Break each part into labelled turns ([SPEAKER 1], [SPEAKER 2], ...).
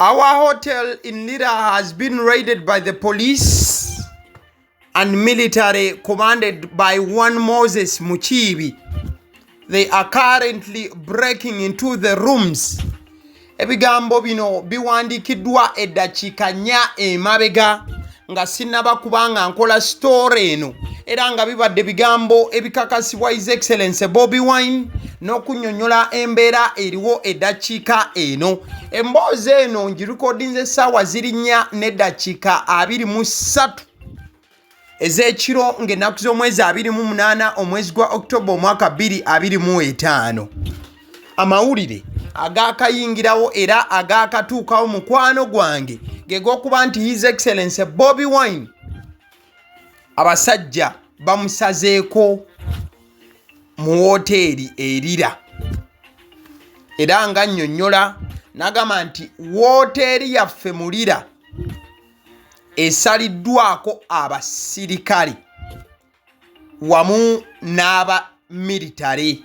[SPEAKER 1] Our hotel in Lira has been raided by the police and military commanded by one Moses Mukiibi. They are currently breaking into the rooms. Ebigambo bino biwandikiddwa eddakiika 4 emabega nga sinnaba kubanga nkola story eno era nga bibadde bigambo ebikakasibwa His Excellency Bobi Wine n'okunnyonnyola embeera eriwo eddakiika eno. Emboozi eno ngirikodinze essaawa ziri 4 n'eddakiika 23 ez'ekiro ng'ennaku z'omwezi 28 omwezi gwa October omwaka 2025. Amawulire agakayingirawo era agakatuukawo mukwano gwange ge g'okuba nti His Excellency Bobi Wine abasajja bamusazeeko mu woteeri erira era nga nnyonnyola n'agamba nti woteeri yaffe mu Lira esaliddwako abasirikale wamu n'aba military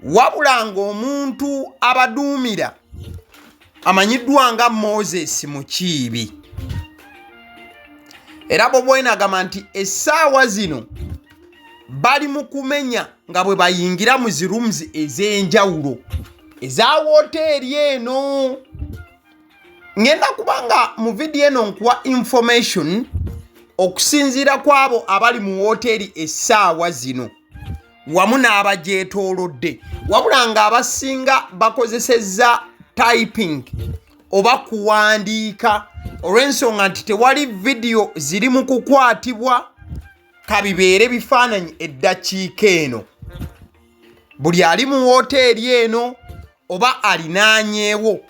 [SPEAKER 1] wabula ng'omuntu abaduumira amanyiddwa nga Moses Mukiibi. Era Bobi Wine agamba nti essaawa zino bali mu kumenya nga bwe bayingira mu zirooms ez'enjawulo eza woteeri eno. Ngenda kubanga mu video eno nkuwa information okusinziira kwabo abali mu woteeri essaawa zino wamu n'abagyetoolodde, wabula nga abasinga bakozesezza typing oba kuwandiika olw'ensonga nti tewali video ziri mu kukwatibwa kabibeere bifaananyi eddakiika eno. Buli ali mu woteeri eno oba alinaanyeewo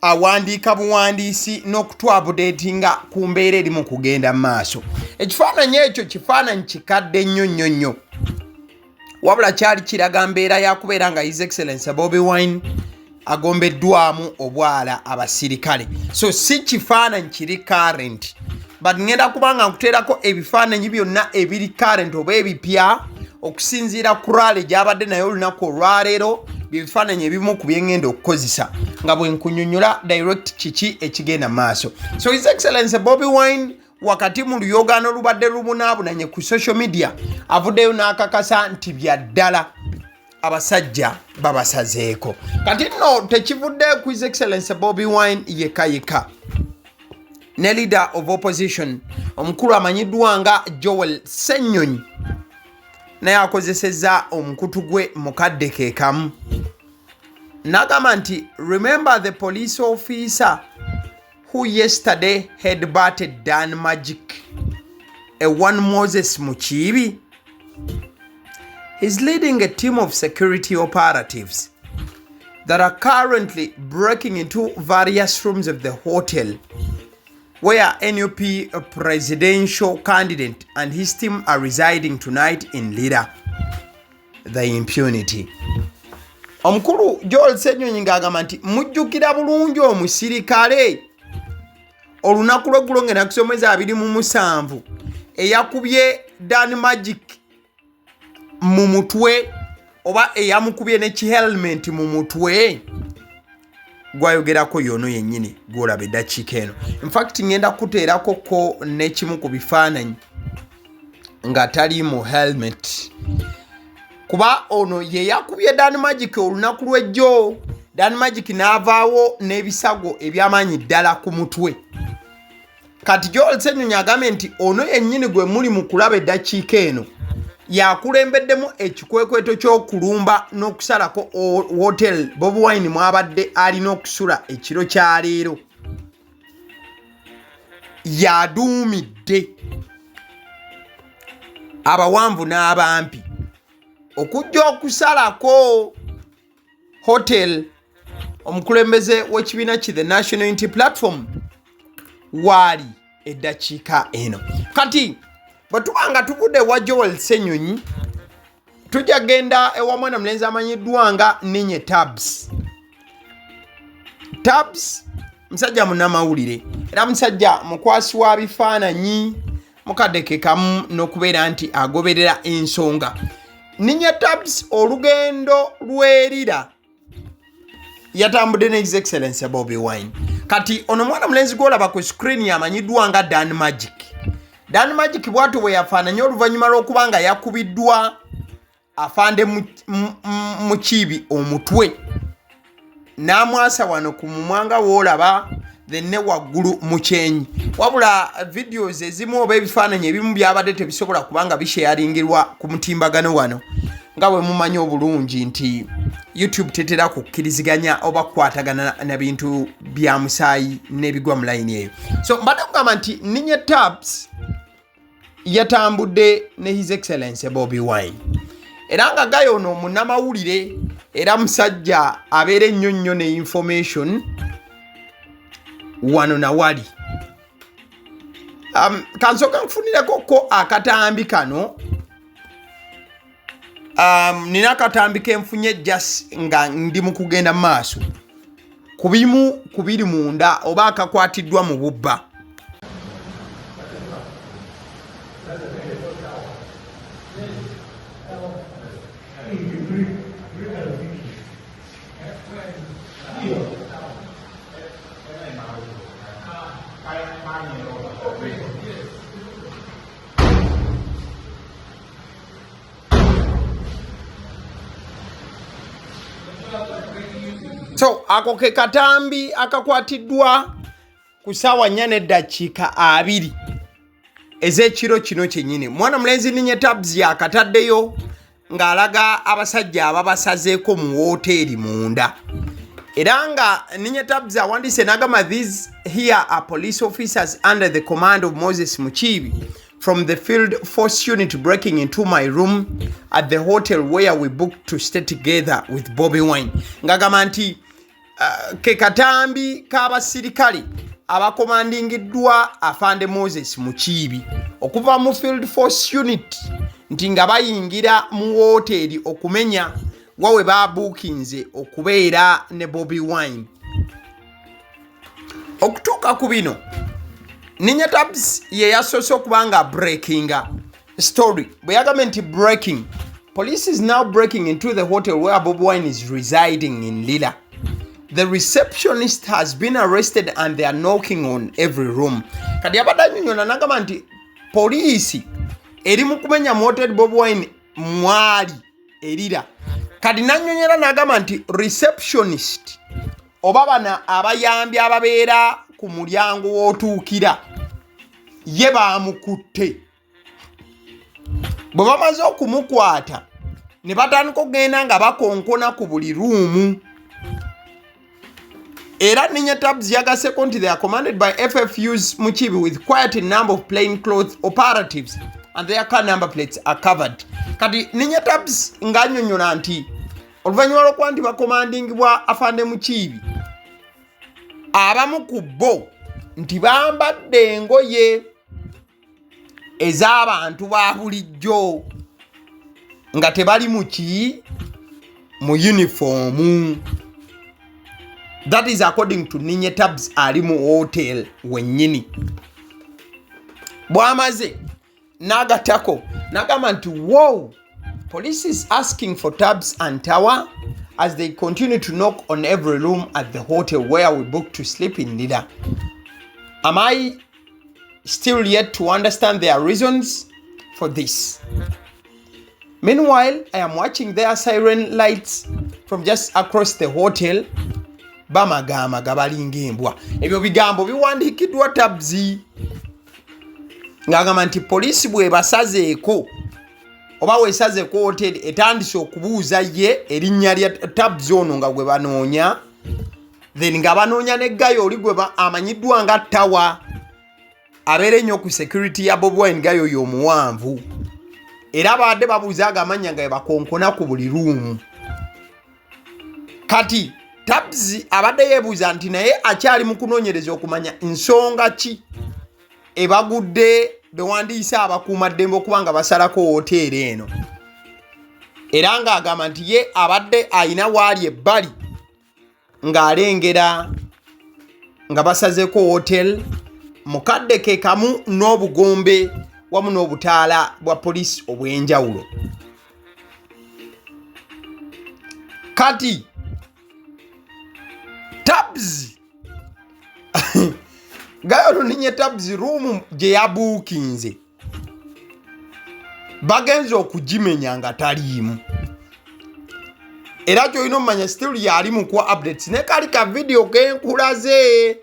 [SPEAKER 1] awandiika buwandiisi n'okutwabudeetinga ku mbeera eri mu kugenda mu maaso. Ekifaananyi ekyo kifaananyi kikadde nnyo wabula kyali kiraga mbeera yakubeera nga His Excellency Bobi Wine agombeddwamu obwala abasirikale. So si kifaananyi kiri current, but ngenda kubanga nkuteerako ebifaananyi byonna ebiri current oba ebipya okusinziira ku rally gy'abadde nayo olunaku olwaleero. Bifaananyi ebimu ku bye ngenda okukozesa nga bwe nkunnyonnyola direct kiki ekigenda maaso. So His Excellency Bobi Wine wakati mu luyogaano lubadde lubunaabunanye ku social media avuddeyo n'akakasa nti bya ddala abasajja babasazeeko. Kati nno tekivudde ku His Excellency Bobi Wine yekka ne leader of opposition omukulu amanyiddwa nga Joel Ssenyonyi naye akozesezza omukutu gwe mukadde ke kamu n'agamba nti remember the police officer who yesterday headbutted Dan Magic, a one Moses Mukiibi? He's leading a team of security operatives that are currently breaking into various rooms of the hotel where NUP presidential candidate and his team are residing tonight in Lira. The impunity. Omukulu Joel Ssenyonyi ng'agamba nti mujjukira bulungi omusirikale olunaku lw'eggulo ng'ennaku z'omwezi 27 eyakubye Dan Magic mu mutwe oba eyamukubye ne kihelmet mu mutwe gwayogerako yono yennyini gwolaba eddakiika eno. In fact ngenda kuteerako ko n'ekimu ku bifaananyi nga tali mu helmet kuba ono ye yakubye Dan Magic olunaku lw'ejjo. Dan Magic n'avaawo n'ebisago ebyamaanyi ddala ku mutwe. Kati Joel Ssenyonyi agambye nti ono yennyini gwe muli mu kulaba eddakiika eno yakulembeddemu ekikwekweto ky'okulumba n'okusalako hotel Bobi Wine mwabadde alina okusula ekiro kya leero. Yaduumidde abawanvu n'abampi okujja okusalako hotel omukulembeze w'ekibiina ki the National Unity Platform waali eddakiika eno. Kati bwe tuba nga tuvudde wa Joel Ssenyonyi tujja genda ewa mwana mulenzi amanyiddwa nga Ninye Tabs. Tabs musajja munnamawulire era musajja mukwasi wa bifaananyi mukadde ke kamu n'okubeera nti agoberera ensonga. Ninye Tabs olugendo lw'erira yatambudde ne His Excellency Bobi Wine. kati ono mwana mulenzi gwolaba ku screen yamanyiddwa nga Dan Magic. Dan Magic bwatu bwe yafaananya oluvannyuma lw'okuba nga yakubiddwa Afande Mukiibi omutwe n'amwasa wano ku mumwanga w'olaba thenne waggulu mu kyenyi. Wabula videos ezimu oba ebifaananyi ebimu byabadde tebisobola kubanga bisharingirwa ku mutimbagano wano nga bwe mumanyi obulungi nti YouTube tetera kukkiriziganya oba kukwatagana na bintu bya musaayi n'ebigwa mu layini eyo. So mbadde kugamba nti Ninye Tabs yatambudde ne His Excellency Bobi Wine. Era nga gayo ono munnamawulire era musajja abeera ennyo nnyo ne information wano na wali. Kansooka nkufunireko ko akatambi kano. Nina akatambi kenfunye just nga ndi mu kugenda maaso. Kubimu kubiri munda oba akakwatiddwa mu bubba. So ako ke katambi akakwatiddwa ku ssaawa 4:20 ez'ekiro kino kyennyini. Mwana mulenzi Ninye Tabs yakataddeyo ng'alaga abasajja ababasazeeko mu woteeri munda. Era nga Ninye Tabs awandiise n'agamba these here are police officers under the command of Moses Mukiibi from the field force unit breaking into my room at the hotel where we booked to stay together with Bobi Wine. Ngagamba nti ke katambi k'abasirikale abakomandingiddwa Afande Moses Mukiibi okuva mu field force unit nti nga bayingira mu woteeri okumenya wawe babuukinze okubeera ne Bobi Wine. Okutuuka ku bino Ninye Tabs ye yasoose okuba nga breakinga story. Bwe yagamba nti breaking, police is now breaking into the hotel where Bobi Wine is residing in Lira. The receptionist has been arrested and they are knocking on every room. Kati yabadde annyonnyola n'agamba nti poliisi eri mu kumenya mu hotel Bobi Wine mwali erira. Kati n'annyonnyola n'agamba nti receptionist oba bano abayambi ababeera ku mulyango w'otuukira ye baamukutte. Bwe bamaze okumukwata ne batandika okugenda nga bakonkona ku buli ruumu. Era Ninye Tabs yagaseko nti they are commanded by FFU's Mukiibi with quite a number of plainclothes operatives and their car number plates are covered. Kati Ninye Tabs ng'annyonnyola nti oluvannyuma lw'okuba nti bakomandingibwa Afande Mukiibi abamu ku bo nti bambadde engoye ez'abantu ba bulijjo nga tebali mu uniform. That is according to Ninye Tabs ali mu hotel wennyini. Bwamaze n'agatako n'agamba nti wow, police is asking for Tabs and Tower as they continue to knock on every room at the hotel where we booked to sleep in Lira. Am I still yet to understand their reasons for this? Meanwhile, I am watching their siren lights from just across the hotel. Bamagama gabalinga embwa. Ebyo bigambo biwandiikiddwa Tabs ng'agamba nti poliisi bwe basazeeko oba weesazeeko hotel etandise okubuuza ye erinnya lya Tabs ono nga gwe banoonya, then nga banoonya ne Gayo oli gwe amanyiddwa nga Tower abeera ennyo ku security ya Bobi Wine, Gayo y'omuwanvu, era baadde babuuza agamanya nga bakonkona ku buli ruumu. Kati Tabs abadde yeebuuza nti naye akyali mu kunoonyereza okumanya nsonga ki ebagudde bewandiise abakuumaddembe okuba nga basalako hoteeri eno, era ng'agamba nti ye abadde ayina waali ebbali ng'alengera nga basazeeko hotel mukadde ke kamu n'obugombe wamu n'obutaala bwa poliisi obw'enjawulo. Kati Tabs gayo ninye tabs room gye yabuukinze bagenze okugimenya nga taliimu era gy'olina omumanya still yali mu kuwa updates ne kali ka video kenkulaze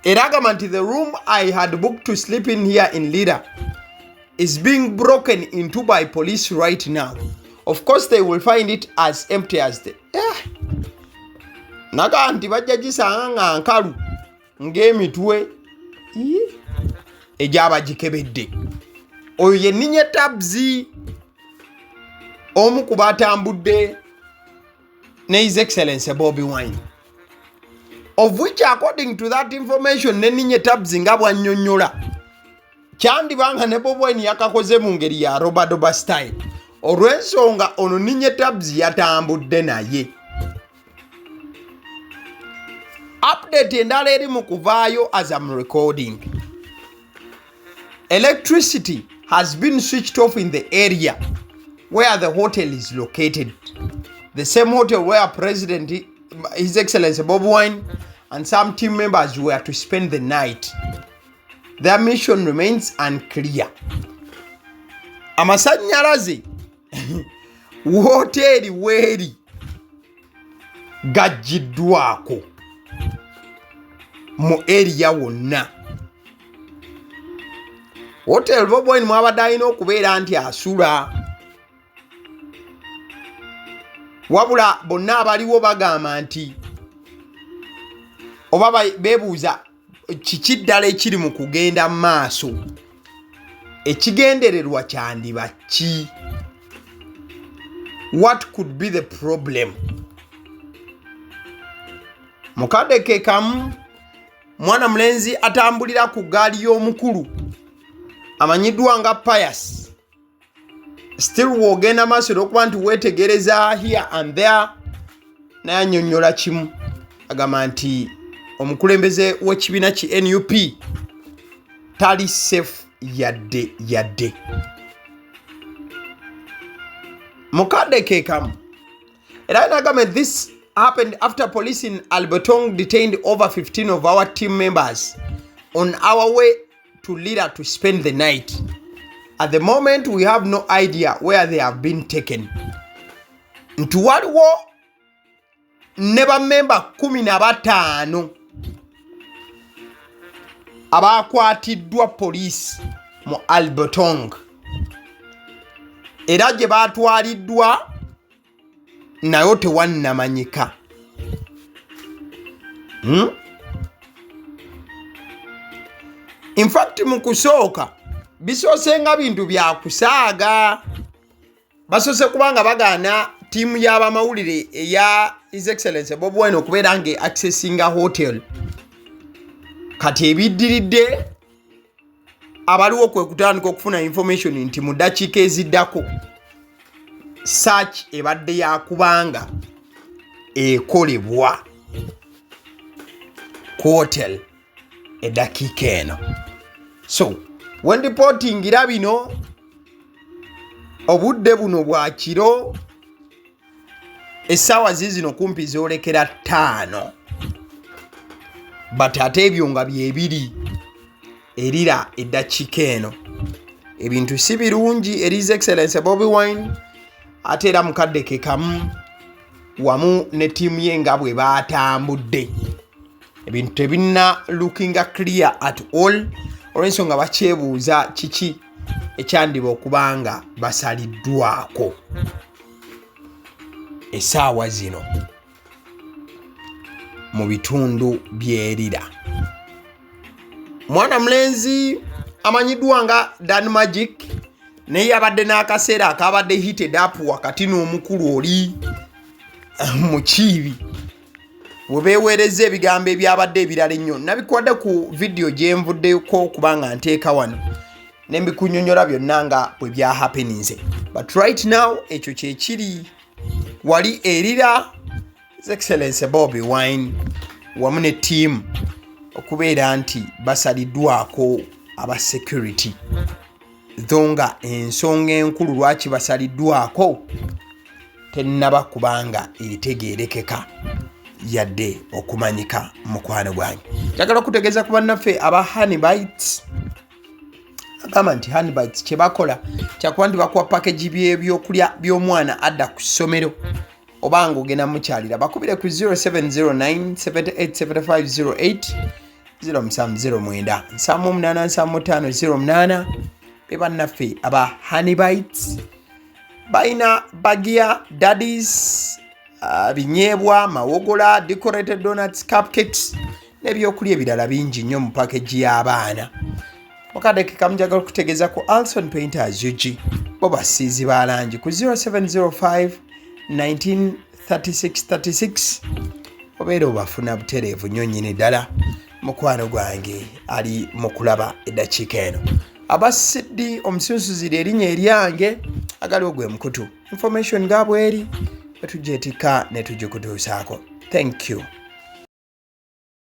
[SPEAKER 1] era agamba nti the room I had booked to sleep in here in Lira is being broken into by police right now. Of course they will find it as empty as the naga nti bajja gisanga nga nkalu ng'emitwe egyabagikebedde. Oyo ye ninye tabzi omu ku batambudde ne His Excellency Bobi Wine, of which according to that information ne ninye tabzi nga bwannyonnyola kyandibanga ne Bobi Wine yakakoze mu ngeri ya robadoba style olw'ensonga ono ninye tabzi yatambudde naye. Update endala eri mu kuvaayo as I'm recording. Electricity has been switched off in the area where the hotel is located. The same hotel where President His Excellency Bobi Wine and some team members were to spend the night. Their mission remains unclear. Amasanyalaze hoteli weeri gaggiddwako mu area wonna. Hotel Bobi Wine mwabadde alina okubeera nti asula, wabula bonna abaliwo bagamba nti oba beebuuza kiki ddala ekiri mu kugenda mu maaso, ekigendererwa kyandiba ki? What could be the problem? Mukadde ke kamu mwana mulenzi atambulira ku gaali y'omukulu amanyiddwa nga Pius. Still wogenda maaso okuba nti weetegereza here and there, naye annyonnyola kimu agamba nti omukulembeze w'ekibiina ki NUP tali safe yadde. Mukadde ke kamu era nagamba this happened after police in Albertong detained over 15 of our team members on our way to Lira to spend the night. At the moment we have no idea where they have been taken. Nti waliwo ne bammemba 15 abakwatiddwa police mu Albertong era gye batwaliddwa nayo tewannamanyika. In fact mu kusooka bisoose nga bintu bya kusaaga, basoose kubanga bagaana tiimu y'abamawulire eya His Excellency Bobi Wine okubeera nga accessinga hotel. Kati ebiddiridde abaliwo kwe kutandika okufuna information nti mu ddakiika eziddako search ebadde yakubanga ekolebwa ku hotel eddakiika eno. So when reporting bino obudde buno bwa kiro essaawa zino kumpi zoolekera 5, but ate ebyo nga byebiri erira eddakiika eno. Ebintu si birungi eri His Excellency Bobi Wine ate era mukadde ke kamu wamu ne tiimu ye nga bwe baatambudde. Ebintu tebinna looking clear at all olw'ensonga bakyebuuza kiki ekyandiba okubanga basaliddwako essaawa zino mu bitundu by'erira. Mwana mulenzi amanyiddwa nga Dan Magic naye yabadde n'akaseera akabadde heated up wakati n'omukulu oli Mukiibi we beeweereza ebigambo ebyabadde ebirala ennyo. Nabikuwadde ku video gye nvuddeko kubanga nteeka wano ne mbikunyonnyola byonna nga bwe bya happenings, but right now ekyo kye kiri wali erira His Excellency Bobi Wine wamu ne team okubeera nti basaliddwako aba security. Dhonga ensonga enkulu lwaki basaliddwako tennaba kubanga etegeerekeka. yadde okumanyika mukwano gwange. Njagala okutegeeza ku bannaffe aba Honey Bites. Agamba nti Honey Bites kye bakola kyakuba nti bakuwa package by'ebyokulya by'omwana adda ku ssomero oba ng'ogenda mukyalira. Bakubire ku 0709 787508 0709 787508 be bannaffe aba Honey Bites. Baina bagia daddies, binyeebwa, mawogola, decorated donuts, cupcakes n'ebyokulya ebirala bingi nnyo mu package y'abaana. Mukadde kamjagala kutegeeza ku Alson Painters UG bo basiizi ba langi ku 0705 193636 obeera obafuna butereevu nnyo nnyini ddala mukwano gwange ali mu kulaba eddakiika eno. Abasiddi omusunsuzi erinnya eryange agaliwo gwe mukutu information nga bweri bwe tugyetika ne tugikutuusaako. Thank you.